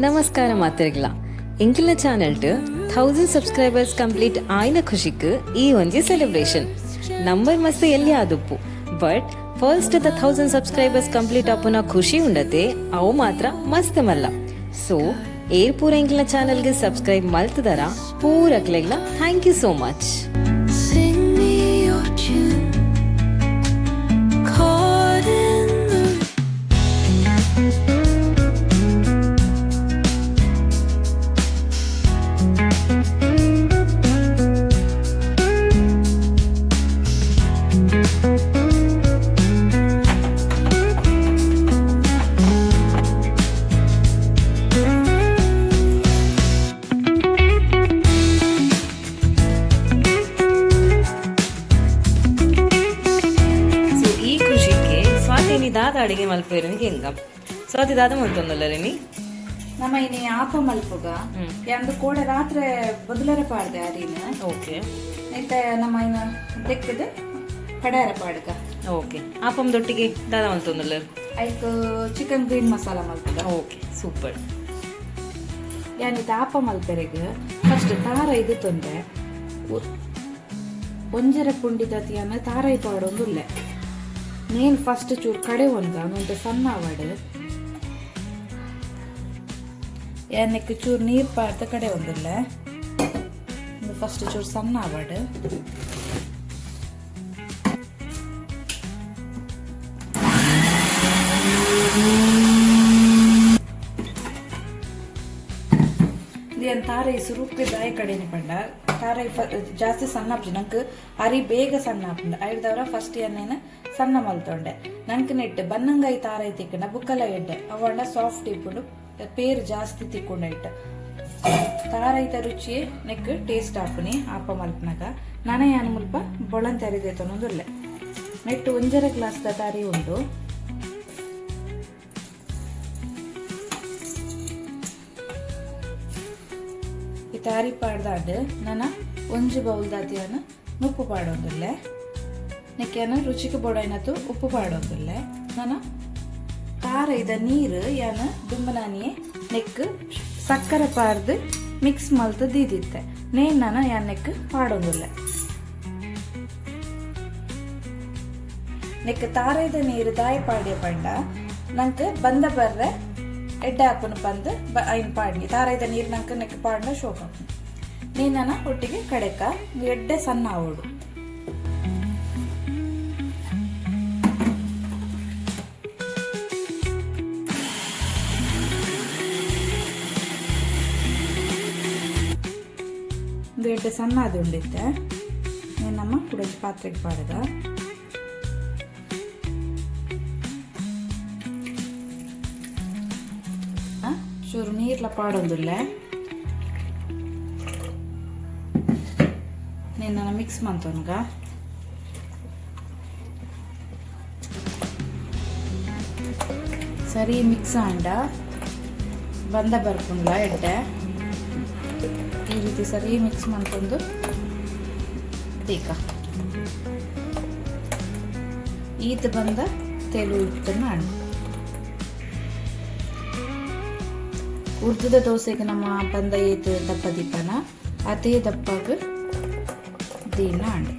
ನಮಸ್ಕಾರ ಮಾತಿರ್ಗಲ ಎಂಕಿಲ್ನ channel 1000 subscribers complete ಆಯ್ನ ಖುಷಿಕ್ ಈ ಒಂಜಿ ಸೆಲೆಬ್ರೇಷನ್ ನಂಬರ್ ಮಸ್ತ್ ಎಲ್ಲಿ ಆದುಪ್ಪು ಬಟ್ ಫಸ್ಟ್ 1000 ಸಬ್ಸ್ಕ್ರೈಬರ್ಸ್ ಕಂಪ್ಲೀಟ್ ಆಪುನ ಖುಷಿ ಉಂಡತೆ ಅವು ಮಾತ್ರ ಮಸ್ತ್ ಮಲ್ಲ ಸೊ ಏರ್ ಪೂರ ಎಂಕಿಲ್ನ ಚಾನೆಲ್ಗೆ ಸಬ್ಸ್ಕ್ರೈಬ್ ಮಲ್ತದರ ಪೂರಕ್ಲೆಗ್ಲ ಥ್ಯಾಂಕ್ ಯು ಸೋ ಮಚ್. ದಾದ ಅಡಿಗೆ ಮಲ್ಪೇರು ಹೆಂಗ ಸ್ವಾತಿ ದಾದ ಮಲ್ತೊಂದಲ್ಲ ರೇನಿ ನಮ್ಮ ಇನಿ ಆಪ ಮಲ್ಪುಗ ಎಂದು ಕೂಡ ರಾತ್ರಿ ಬದಲರ ಪಾಡ್ದೆ ಅರಿನ ಓಕೆ ಐತೆ ನಮ್ಮ ಇನ್ನ ತೆಕ್ಕದ ಕಡಾರ ಪಾಡ್ಗ ಓಕೆ ಆಪಂ ದೊಟ್ಟಿಗೆ ದಾದ ಮಲ್ತೊಂದಲ್ಲ ಐಕ್ ಚಿಕನ್ ಗ್ರೀನ್ ಮಸಾಲ ಮಲ್ಪುಗ ಓಕೆ ಸೂಪರ್ ಯಾನಿತ ಆಪ ಮಲ್ಪೆರೆಗ್ ಫಸ್ಟ್ ತಾರ ಇದು ತೊಂದ್ರೆ ಒಂಜರ ಪುಂಡಿದತಿಯನ್ನ ತಾರಾಯಿ ಪಾಡೊಂದುಲ್ಲೆ ನೇನು ಫಸ್ಟ್ ಚೂರು ಕಡೆ ಒಂದು ಸಣ್ಣ ಆವಾಡು ಏನಕ್ಕೆ ಚೂರು ನೀರು ಪಾಡ್ದ ಕಡೆ ಒಂದಿಲ್ಲ ಫಸ್ಟ್ ಚೂರು ಸಣ್ಣ ಆವಾಡು ಏನು ತಾರೈ ಸುರುಪ್ಪಿ ದಾಯಿ ಕಡೆನೆ ಪಂಡ ತಾರೈ ಜಾಸ್ತಿ ಸಣ್ಣ ಆಪ್ಜಿ ನಂಗೆ ಅರಿ ಬೇಗ ಸಣ್ಣ ಆಪಂಡ ಐದವರ ಫಸ್ಟ್ ಎಣ್ಣೆನ ಸಣ್ಣ ಮಲ್ತೊಂಡೆ ನಂಗೆ ನೆಟ್ಟು ಬನ್ನಂಗಾಯಿ ತಾರೈ ತಿಕ್ಕಂಡ ಬುಕ್ಕಲ ಎಡ್ಡೆ ಅವಣ್ಣ ಸಾಫ್ಟ್ ಇಪ್ಪುಂಡು ಪೇರು ಜಾಸ್ತಿ ತಿಕ್ಕೊಂಡ ಇಟ್ಟ ತಾರೈತ ರುಚಿಯೇ ನೆಕ್ ಟೇಸ್ಟ್ ಆಪುನಿ ಆಪ ಮಲ್ಪನಾಗ ನಾನೇ ಏನು ಮುಲ್ಪ ಬೊಳಂತ ಅರಿದೈತೆ ಅನ್ನೋದಿಲ್ಲ ನೆಟ್ಟು ಒಂಜರ ಗ್ಲಾಸ್ದ ತಾರಿ ಉಂಡು ಈ ತಾರಿ ಪಾಡ್ದಾಡ್ ನನ್ನ ಒಂಜು ಬೌಲ್ ದಾತಿಯನ್ನು ಉಪ್ಪು ಪಾಡೋದಿಲ್ಲ ನೆಕ್ಕೆನ ರುಚಿಗೆ ಬೋಡೈನತು ಉಪ್ಪು ಪಾಡೋದಿಲ್ಲ ನಾನು ತಾರ ಇದ ನೀರು ಯಾನ ದುಂಬನಾನಿಯೇ ನೆಕ್ ಸಕ್ಕರೆ ಪಾರ್ದು ಮಿಕ್ಸ್ ಮಲ್ತು ದೀದಿತ್ತೆ ನೇನ್ ನಾನು ಯಾನ್ ನೆಕ್ ಪಾಡೋದಿಲ್ಲ ನೆಕ್ ತಾರೈದ ನೀರು ದಾಯಿ ಪಾಡ್ಯ ಪಂಡ ನಂಗೆ ಬಂದ ಬರ್ರೆ ಎಡ್ಡೆ ಹಾಪನ ಬಂದು ಐನ್ ಪಾಡ್ನಿ ತಾರೈದ ನೀರು ನಂಗೆ ನೆಕ್ ಪಾಡ್ನ ಶೋಕ ನೀನನ ಒಟ್ಟಿಗೆ ಕಡೆಕ ಎಡ್ಡೆ ಸಣ್ಣ ಆವೋಡು ಎಡ್ಡೆ ಸಣ್ಣ ಅದು ಉಂಡಿತ್ತೆ ನೀನಮ್ಮ ಕುಡಿದ ಪಾತ್ರೆಗೆ ಪಾಡ್ದ ಚೂರು ನೀರ್ಲ ಪಾಡೋದಿಲ್ಲ ನೀನು ಮಿಕ್ಸ್ ಮಾಡ್ತವನ್ಗ ಸರಿ ಮಿಕ್ಸ್ ಆಂಡ ಬಂದ ಬರ್ಕೊಂಡ್ಲ ಎಡ್ಡೆ ಈ ರೀತಿ ಸರಿ ಮಿಕ್ಸ್ ಮಾಡ್ಕೊಂಡು ತೀಕ ಈತ ಬಂದ ತೆಲು ಇಟ್ಟನ್ನ ಹಣ್ಣು ಉರ್ದದ ದೋಸೆಗೆ ನಮ್ಮ ಬಂದ ಏತು ದಪ್ಪ ದೀಪನ ಅದೇ ದಪ್ಪಾಗ ದೀನ ಹಣ್ಣು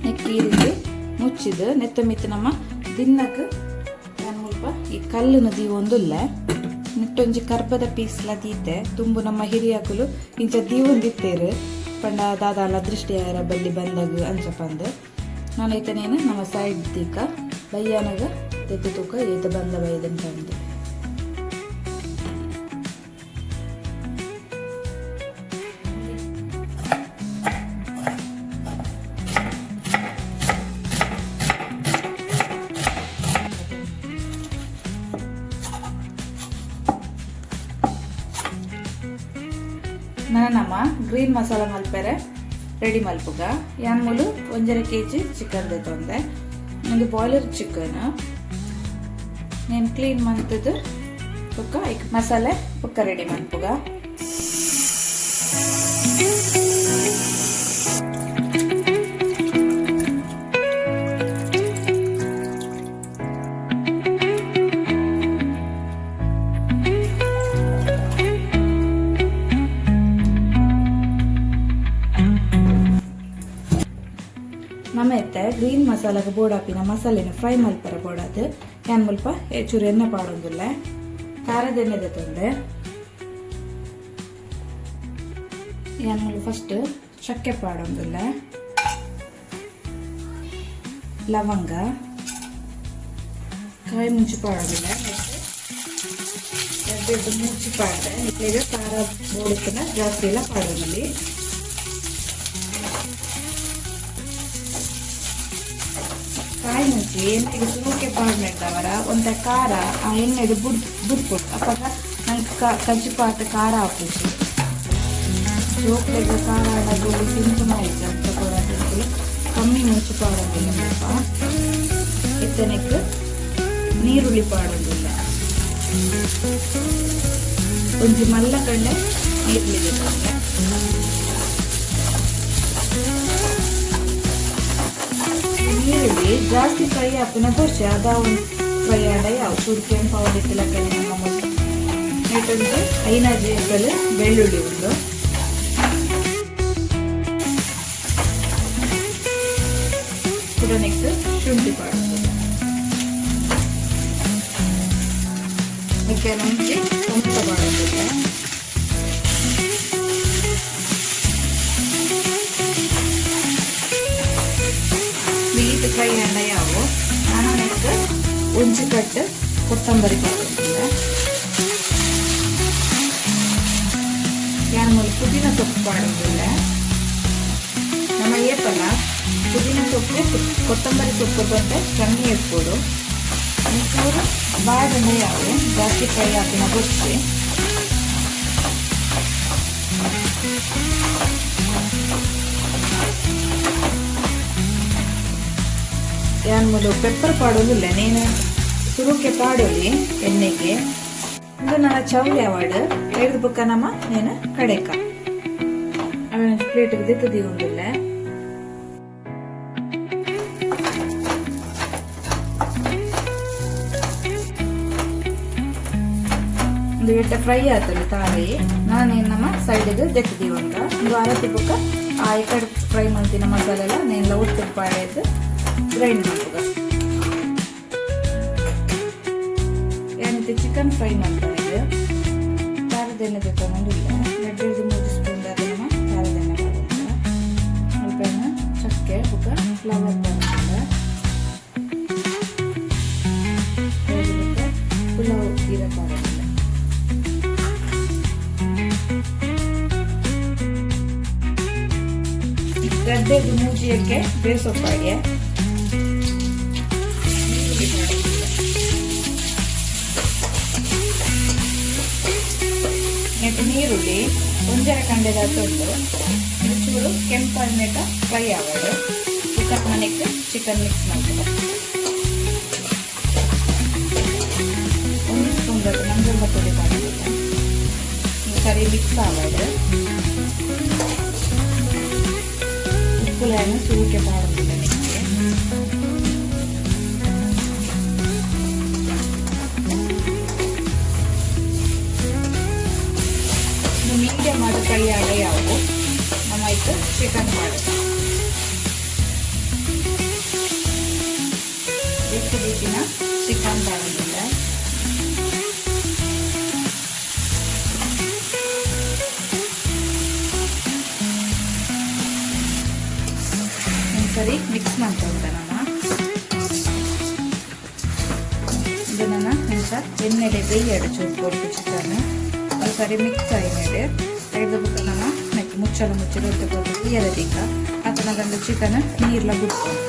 ನೆಕ್ಕಿ ಈ ರೀತಿ ಮುಚ್ಚಿದ ನೆತ್ತ ಮಿತ್ತು ನಮ್ಮ ದಿನಕ್ಕೆ ಸ್ವಲ್ಪ ಈ ಕಲ್ಲಿನ ದೀವ ಒಂದಿಲ್ಲ ನಿಟ್ಟೊಂಜಿ ಕರ್ಬದ ಪೀಸ್ಲ ದೀತೆ ತುಂಬು ನಮ್ಮ ಹಿರಿಯಕಲು ಇಂಚ ದೀವೊಂದಿತ್ತೇರು ಪಂಡ ದಾದಾಲ ದೃಷ್ಟಿ ಯಾರ ಬಲ್ಲಿ ಬಂದಾಗ ಅಂಚಪಂದು ನಾನೈತನೇನು ನಮ್ಮ ಸೈಡ್ ದೀಕ ಬಯ್ಯಾನಾಗ ತೆತ್ತು ತೂಕ ಏತ ಬಂದ ಬೈದಂತ ಅಂದು ನಮ್ಮ ಗ್ರೀನ್ ಮಸಾಲ ಮಲ್ಪೆರೆ ರೆಡಿ ಮಲ್ಪುಗ ಯಾನ್ ಮೂಲು 1.5 kg ಚಿಕನ್ ತೊಂದೆ ಒಂದು ಬಾಯ್ಲರ್ ಚಿಕನ್ నేను ಕ್ಲೀನ್ ಮಂತದ ಪುಕ್ಕ ಮಸಾಲೆ ಪುಕ್ಕ ರೆಡಿ ಮಲ್ಪುಗ ಮಸಾಲಾಗ ಬೋಡಾಪಿನ ಮಸಾಲೆನ ಫ್ರೈ ಮಲ್ಪರ ಬೋಡಾದು ಏನು ಮುಲ್ಪ ಚೂರು ಎಣ್ಣೆ ಪಾಡೋದಿಲ್ಲ. ಖಾರದ ಎಣ್ಣೆದ ತೊಂದರೆ ಏನು ಮುಲ್ಪ ಫಸ್ಟ್ ಚಕ್ಕೆ ಪಾಡೋದಿಲ್ಲ, ಲವಂಗ ಕಾಯಿ ಮುಂಚಿ ಪಾಡೋದಿಲ್ಲ, ಎರಡು ಮುಂಚಿ ಪಾಡ್ರೆ ಈಗ ಖಾರ ಬೋಡಕ್ಕನ ಜಾಸ್ತಿ ಎಲ್ಲ ಪಾಡೋದಲ್ಲಿ. ಕಾಯಿ ಮುಂಚಿ ಎಣ್ಣೆಗೆ ಸುರುಕೆ ಪಾಡ್ನಿಡ್ದವರ ಒಂದ ಖಾರ ಆ ಎಣ್ಣೆಗೆ ಬುಡ್ಕೊಟ್ಟು ಅಪ್ಪಾಗ ನಂಗೆ ಕಜ್ಜಿ ಪಾತ ಖಾರ ಹಾಕುದು ಜೋಕ್ಲೆಗೆ ಖಾರ ಆಡೋದು ಸಿಂಪಲ್ ಆಯ್ತು ಅಂತ ಕೂಡ ಕಮ್ಮಿ ಮುಂಚಿ ಪಾಡೋದಿಲ್ಲ. ಸ್ವಲ್ಪ ಎತ್ತನೆಕ್ಕೆ ನೀರುಳ್ಳಿ ಪಾಡೋದಿಲ್ಲ, ಒಂಜಿ ಮಲ್ಲ ಕಂಡೆ ನೀರುಳ್ಳಿ ನೀರುಳ್ಳಿ ಜಾಸ್ತಿ ಫ್ರೈ ಹಾಕಿನ ತೋರಿಸಿ ಅದ ಫ್ರೈ ಆಡ ಯಾವ ಚೂರು ಕೆಂಪು ಅವಲಿಕ್ಕೆಲ್ಲ ಕಡೆ ನಮ್ಮ ನೆಟ್ಟಂದು ಐನಾಜಿ ಎಕ್ಕಲು ಬೆಳ್ಳುಳ್ಳಿ ಉಂಡು, ಕೂಡ ನೆಕ್ಸ್ಟ್ ಶುಂಠಿ ಪಾಡು ಮಿಕ್ಕ ಮುಂಚೆ ಟೊಮೆಟೊ ಮಾಡೋದಿಲ್ಲ. ಮೀಟ್ ಫ್ರೈ ಅಂಡ ಯಾವು ನಾನು ನೆಕ್ಸ್ಟ್ ಒಂಚಿ ಕಟ್ಟು ಕೊತ್ತಂಬರಿ ಪಾಡೋದಿಲ್ಲ. ಯಾರು ಮೂಲ ಪುದೀನ ಸೊಪ್ಪು ಪಾಡೋದಿಲ್ಲ. ನಮ್ಮ ಏಪಲ್ಲ ಪುದೀನ ಸೊಪ್ಪು ಕೊತ್ತಂಬರಿ ಸೊಪ್ಪು ಬಂದರೆ ಕಮ್ಮಿ ಇರ್ಬೋದು. ಒಂಚೂರು ಬಾಳೆಹಣ್ಣು ಯಾವು ಜಾಸ್ತಿ ಫ್ರೈ ಹಾಕಿನ ಗೊತ್ತಿ ಯಾನ್ ಮೊದಲು ಪೆಪ್ಪರ್ ಪಾಡೋದಿಲ್ಲ, ನೀನು ಸುರುಕೆ ಪಾಡೋಲಿ ಎಣ್ಣೆಗೆ. ಇದು ನನ್ನ ಚೌಲಿ ಅವಾರ್ಡ್ ಹೇಳಿದ ಬುಕ್ಕ ನಮ್ಮ ನೀನು ಕಡೆಕ ಅವನ ಪ್ಲೇಟ್ಗೆ ದಿತ್ತದಿ ಒಂದಿಲ್ಲ. ಒಂದು ಎಟ್ಟ ಫ್ರೈ ಆತಲ್ಲ ತಾಳಿ ನಾನೇನು ನಮ್ಮ ಸೈಡಿಗೆ ದೆತ್ತಿದೀವಿ ಅಂತ ಒಂದು ಆರತಿ ಬುಕ್ಕ ಆ ಈ ಕಡೆ ಫ್ರೈ ಮಾಡ್ತೀನಿ ಮಸಾಲೆ ಎಲ್ಲ ನೆಲ್ಲ ಒಟ್ಟು ಪಾಡೆದು ಗ್ರೈಂಡ್ ಮಾಡ್ಬೋದ. ಏನಂತೆ ಚಿಕನ್ ಫ್ರೈ ಮಾಡ್ತಾರೆ ಇದು ಖಾರದ ಎಣ್ಣೆ ಬೇಕಾಗಿಲ್ಲ, 2-3 ಸ್ಪೂನ್ ನಮ್ಮ ಖಾರದ ಎಣ್ಣೆ ಮಾಡೋದಿಲ್ಲ. ಸ್ವಲ್ಪ ಚಕ್ಕೆ ಬುಕ್ಕ ಫ್ಲವರ್ ಬರೋದಿಲ್ಲ, ಪುಲಾವ್ ತೀರ ಮಾಡೋದಿಲ್ಲ. ಗದ್ದೆದು ಮೂಜಿಯಕ್ಕೆ ಬೇಸೊಪ್ಪಾಗೆ ನೆಟ್ಟು ನೀರುಳ್ಳಿ ಒಂಜರ ಕಂಡೆದ ತೊಂದು ಚೂರು ಕೆಂಪನ್ನೆಟ ಫ್ರೈ ಆಗೋದು. ಚಿಕನ್ ಮನೆಗೆ ಚಿಕನ್ ಮಿಕ್ಸ್ ಮಾಡ್ಬೋದು. 1 ಸ್ಪೂನ್ ಬೇಕು ಮಂಜುಳ ಪುಡಿ ಮಾಡೋದಿಲ್ಲ, ಸರಿ ಮಿಕ್ಸ್ ಆಗೋದು. ಉಪ್ಪುಗಳನ್ನು ಸುರುಕೆ ಮಾಡೋದಿಲ್ಲ ನಿಮಗೆ. ಮೀಡಿಯಮ್ ಆದ ಫ್ರೈ ಆಡ ಯಾವು ನಮ್ಮ ಆಯ್ತು ಚಿಕನ್ ಮಾಡೋದು. ಎಷ್ಟು ಬೇಕಿನ ಚಿಕನ್ ಮಾಡೋದಿಲ್ಲ. ಸರಿ ಮಿಕ್ಸ್ ಮಾಡ್ಕೊಂಡ ನಮ್ಮ ಇದನ್ನ ನಿಮಿಷ ಎಣ್ಣೆಡೆ ಬೇಯ್ಯಾಡು ಚೂರು ಕೊಟ್ಟು ಚಿಕನ್ ಅದು ಸರಿ ಮಿಕ್ಸ್ ಆಯ್ಮೇಲೆ ತೆಗೆದುಬಿಟ್ಟು ನಮ್ಮ ನೆಕ್ಸ್ಟ್ ಮುಚ್ಚಲು ರೊಟ್ಟಿ ಕೊಟ್ಟು ಎರಡೀಗ ಅದನ್ನ ಗಂಡು ಚಿಕನ್ ನೀರ್ಲ ಬಿಟ್ಕೊಂಡು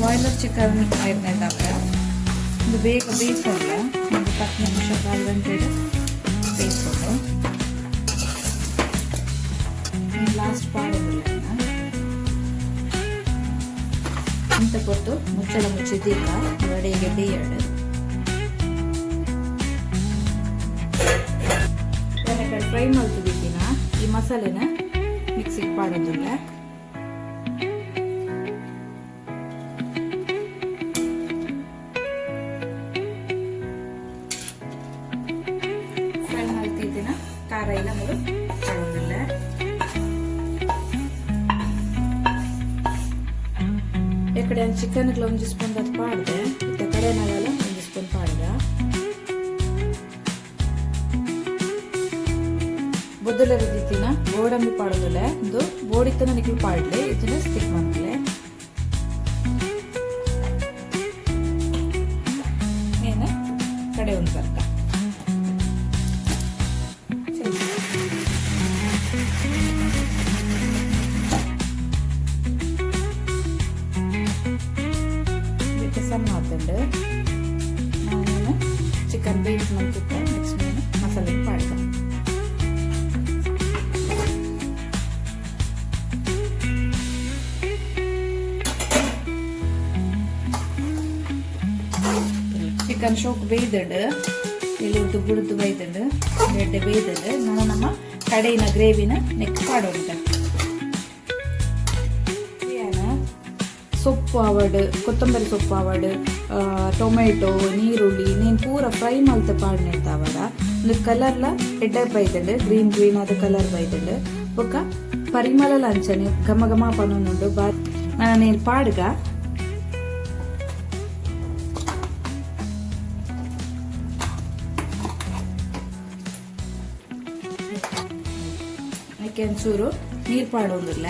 ಬಾಯ್ಲರ್ ಚಿಕನ್ ಆಯ್ತಾಗ ಇದು ಬೇಗ ಬೇಯಿಸೋಲ್ಲ, ಒಂದು 10 ನಿಮಿಷ 1/2 ಗಂಟೆ ಬೇಯಿಸೋದು. ಲಾಸ್ಟ್ ಪಾಡೋದಿಲ್ಲ ಅಂತ ಕೊಟ್ಟು ಮುಚ್ಚಳ ಮುಚ್ಚಿದ್ದೀಗ ವಡೆಗೆ ಬೇಯಡು. ಫ್ರೈ ಮಾಡ್ತಿದ್ದೀನ ಈ ಮಸಾಲೆನ ಮಿಕ್ಸಿಗೆ ಪಾಡೋದಿಲ್ಲ. ಫ್ರೈ ಮಾಡ್ತಿದ್ದೀನ ಖಾರ ಎಲ್ಲ ಮೂರು ಪಾಡೋದಿಲ್ಲ. ಇಕಡೆ ಚಿಕನ್ಗೆ ಒಂಜಿ ಸ್ಪೂನ್ ಅದು ಪಾಡ್ದೆ ಮತ್ತೆ ಕಡೆನಾಗೆಲ್ಲ ಒಂಜಿ ಸ್ಪೂನ್ ಪಾಡ್ದ ಬೊದ್ದಲ ರೀತಿನ ಗೋಡಂಬಿ ಪಾಡೋದಿಲ್ಲ ಇದು ಬೋಡಿತನ ನಿಕ್ಲು ಪಾಡ್ಲೆ ಇದನ್ನ ಸ್ಟಿಕ್ ಮಾಡ್ಲೆ ಏನ ಕಡೆ ಒಂದು ಬರ್ಕ ಸಣ್ಣ ಆತಂಡು ನಾನು ಚಿಕನ್ ಬೇಯಿಸಿ ಮಾಡ್ತಿದ್ದ ನೆಕ್ಸ್ಟ್ ನಾನು ಮಸಾಲೆ ಪಾಡ್ದ ಚಿಕನ್ ಶೋಕ್ ಬೇಯ್ದಡು ಇಲ್ಲಿ ಉದ್ದು ಬುಡ್ದು ಬೇಯ್ದಡು ಗೆಡ್ಡೆ ಬೇಯ್ದಡು ನಾನು ನಮ್ಮ ಕಡೆಯಿನ ಗ್ರೇವಿನ ನೆಕ್ಸ್ಟ್ ಪಾಡೋಣ ಸೊಪ್ಪು ಆವಡ್ ಕೊತ್ತಂಬರಿ ಸೊಪ್ಪು ಆವಡ್ ಟೊಮೆಟೊ ನೀರುಳ್ಳಿ ನೀನು ಪೂರ ಫ್ರೈ ಮಲ್ತ ಪಾಡ್ನಿರ್ತಾವಡ ಒಂದು ಕಲರ್ಲ ಎಡ್ಡೆ ಬೈತಂಡು ಗ್ರೀನ್ ಅದು ಕಲರ್ ಬೈತಂಡು ಬೊಕ್ಕ ಪರಿಮಳ ಅಂಚನೆ ಘಮ ಘಮ ಪನೊಂದುಂಡು ನಾನು ನೀನು ಪಾಡ್ಗ ಒಂಚೂರು ನೀರು ಪಾಡೋದಿಲ್ಲ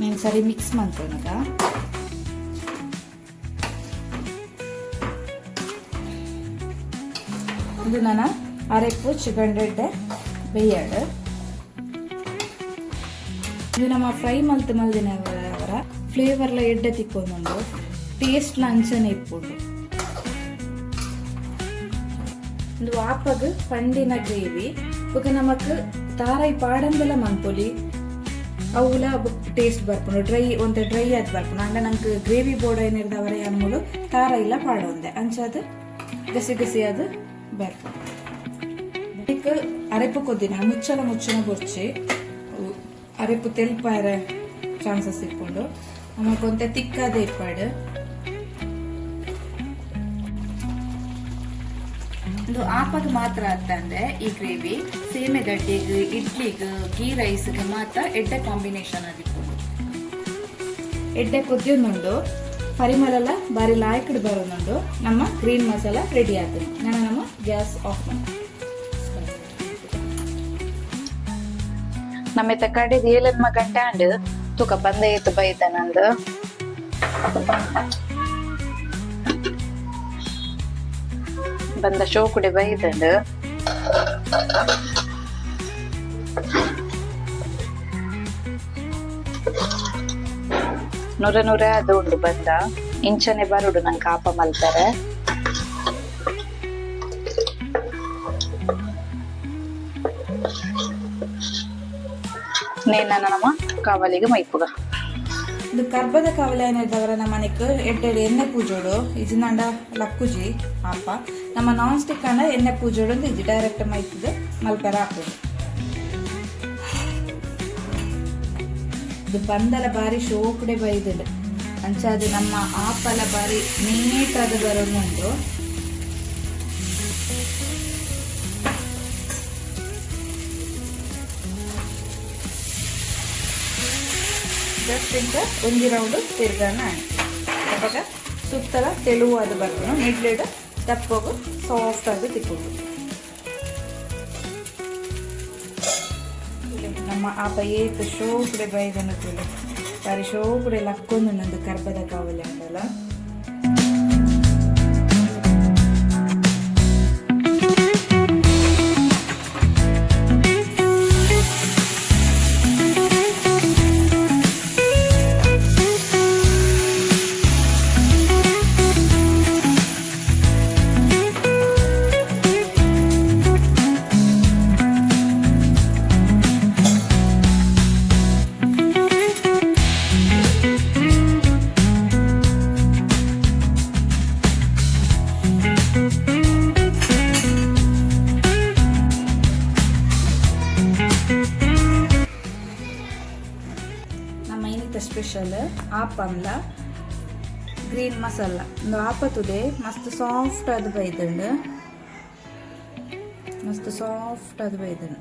నేను సరి మిక్స్ ಮಾಡ್ಕೊಳಗ ಇದು ನಾನು ಅರೆಪ್ಪು ಚಿಕನ್ ರೆಡ್ಡೆ ಬೇಯಡು ಇದು ನಮ್ಮ ಫ್ರೈ ಮಲ್ದಿನ ಅವರ ಫ್ಲೇವರ್ಲ ಎಡ್ಡೆ ತಿಕ್ಕೊಂದು ಟೇಸ್ಟ್ಲ ಅಂಚನೆ ಇಪ್ಪುಂಡು ಒಂದು ಆಪಗ್ ಪಂಡಿನ ಗ್ರೇವಿ ಬೊಕ ನಮಕ್ ತಾರಾಯಿ ಪಾಡಂಬೆಲ್ಲ ಮನ್ಪೊಲಿ ಅವುಲ ಟೇಸ್ಟ್ ಬರ್ಪುಂಡು ಡ್ರೈ ಆದ್ ಬರ್ಪುಂಡು ಅಂಡ ನಂಗೆ ಗ್ರೇವಿ ಬೋರ್ಡ್ ಏನಿರ್ದವರ ಅನ್ಮೂಲು ತಾರ ಇಲ್ಲ ಪಾಡೊಂದೆ ಅಂಚದು ಗಸಿ ಅದು ಬರ್ಪುಂಡು ಇದಕ್ಕೆ ಅರೆಪ್ಪು ಕೊದ್ದಿನ ಮುಚ್ಚನ ಬೊರ್ಚಿ ಅರೆಪ್ಪು ತೆಲ್ಪಾರ ಚಾನ್ಸಸ್ ಇಪ್ಪುಂಡು ನಮಕೊಂತೆ ತಿಕ್ಕಾದ ಇಪ್ಪಾಡು ಇದು ಆಪಗ್ ಮಾತ್ರ ಅಂತಂದ್ರೆ ಈ ಗ್ರೇವಿ ಸೇಮೆಗಡ್ಡೆಗೆ ಇಡ್ಲಿಗೆ ಗೀ ರೈಸ್ಗೆ ಮಾತ್ರ ಎಡ್ಡೆ ಕಾಂಬಿನೇಷನ್ ಆಗಿತ್ತು ಎಡ್ಡೆ ಕೊದ್ದಿಯೊಂದುಂಡು ಪರಿಮಳ ಬಾರಿ ಲಾಯ್ಕಡ್ ಬರೋದುಂಡು ನಮ್ಮ ಗ್ರೀನ್ ಮಸಾಲ ರೆಡಿ ಆಗ್ತದೆ ನಾನು ನಮ್ಮ ಗ್ಯಾಸ್ ಆಫ್ ಮಾಡಿ ನಮ್ಮ ಕಡೆ ಏಳೆನ್ಮ ಗಂಟೆ ಅಂಡ್ ತೂಕ ಬಂದ ಏತು ಬೈತ ನಂದು ಬಂದ ಶೋ ಕುಡಿ ಬೈದಂಡು ನೂರ ಅದು ಉಂಡು ಬಂದ ಇಂಚನೆ ಬರುಡು ನಂಗೆ ಕಾಪ ಮಲ್ತಾರೆ ನೇನ ನಮ್ಮ ಕಾವಲಿಗೆ ಮೈಪುಗ ಇದು ಕರ್ಬದ ಕಾವಲಿ ಏನಿದ್ದವರ ನಮ್ಮ ಮನೆಗೆ ಎಡ್ಡೆ ಎಣ್ಣೆ ಪೂಜೋಡು ಇಜಿನಾಂಡ ಲಕ್ಕುಜಿ ಅಪ್ಪ ನಮ್ಮ ನಾನ್ ಸ್ಟಿಕ್ ಅಂಡ ಎಣ್ಣೆ ಪೂಜೋಡು ಇಜಿ ಡೈರೆಕ್ಟ್ ಮೈತಿದ್ದು ಮಲ್ಪೆರ ಹಾಕೋದು ಇದು ಬಂದಲ ಬಾರಿ ಶೋಕುಡೆ ಬೈದಳು ಅಂಚಾದ ನಮ್ಮ ಆಪಲ ಬಾರಿ ನೀಟಾದ ಬರೋದು ಜಸ್ಟ್ ಇಂಕ ಒಂಜಿ ರೌಂಡ್ ತಿರ್ಗಾನ ಅವಾಗ ಸುತ್ತಲ ತೆಳುವಾದ ಬರ್ಕೊಂಡು ಮಿಡ್ಲೆಡ್ ದಪ್ಪಗು ಸಾಫ್ಟ್ ಆಗಿ ತಿಕ್ಕೋದು ನಮ್ಮ ಆಪ ಏತು ಶೋಕುಡೆ ಬೈದನ್ನು ಬಾರಿ ಶೋಕುಡೆ ಲಕ್ಕೊಂದು ನಂದು ಕರ್ಬದ ಕಾವಲಿ ಅಂತಲ್ಲ ಸ್ಪೆಷಲ್ ಆಪಂಲ ಗ್ರೀನ್ ಮಸಾಲ ಒಂದು ಆಪತುದೆ ಮಸ್ತ್ ಸಾಫ್ಟ್ ಆದ ಬೈದಂಡು ಮಸ್ತ್ ಸಾಫ್ಟ್ ಆದ ಬೈದಂಡು